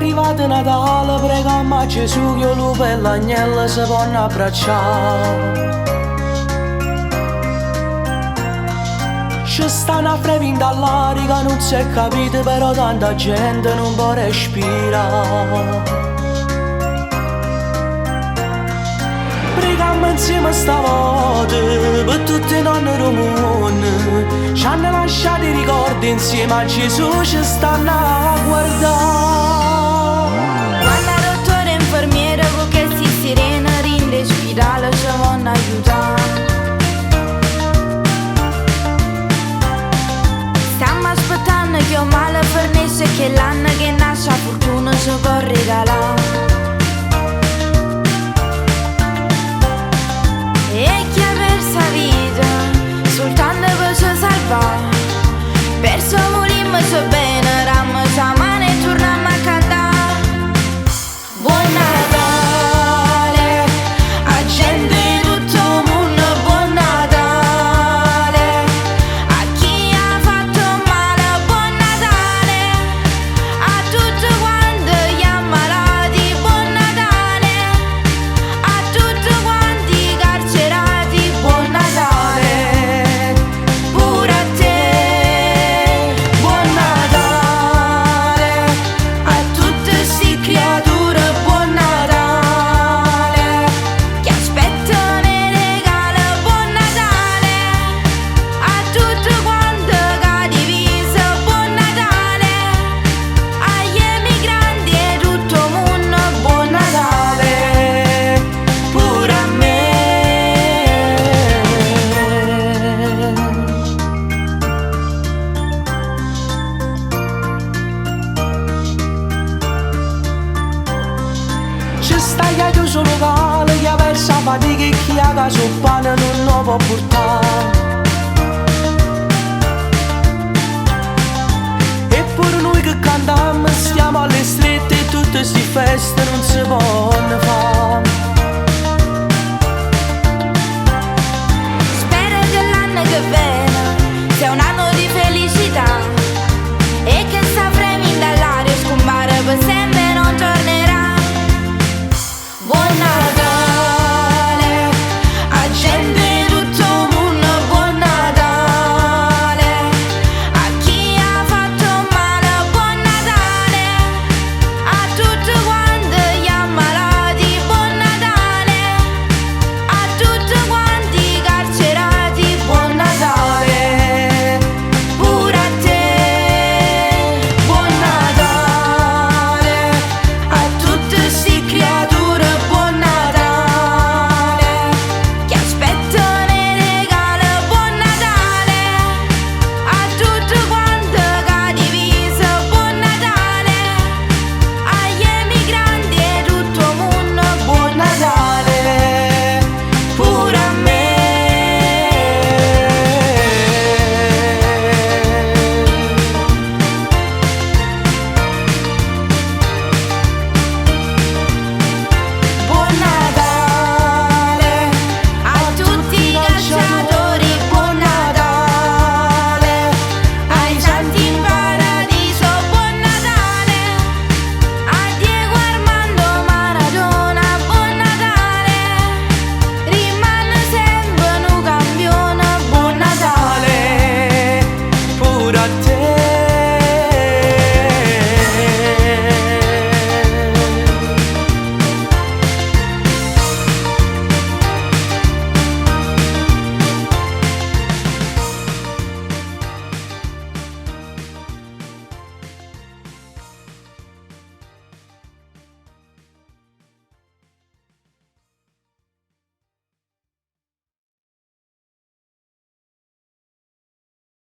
arrivato Natale, preghiamo a Gesù che lupo e l'agnello si possono abbracciare. Ci stanno a frevinda all'aria, non si è capito, però tanta gente non può respirare. Preghiamo insieme stavolta per tutti i nonni del mondo, ci hanno lasciato i ricordi insieme a Gesù, ci stanno a guardare. Quando dottore e infermiere con che si sirena rinde spirale ci vanno aiutare. Stiamo aspettando che ho male fornisce che l'anno che nasce a fortuna ci può regalare. E chi ha perso la vita soltanto per ci salvare. Perso volimmo so bene, rammo sa mano e torniamo a cantare. Buon Natale a gente di tutto il mondo, buon Natale a chi ha fatto male, buon Natale a tutti quanti gli ammalati, buon Natale a tutti quanti i carcerati, buon Natale pure a te, buon Natale a tutte sti creature, buon Natale che aspettano i regali, buon Natale a tutti quanti che ha diviso, buon Natale agli emigranti e tutto il mondo, buon Natale pure a me. Ci stai a chiuso locale, chi ha perso la fatica e chi ha caso il pane non lo può portare. Eppure noi che cantiamo stiamo alle strette e tutte sti feste non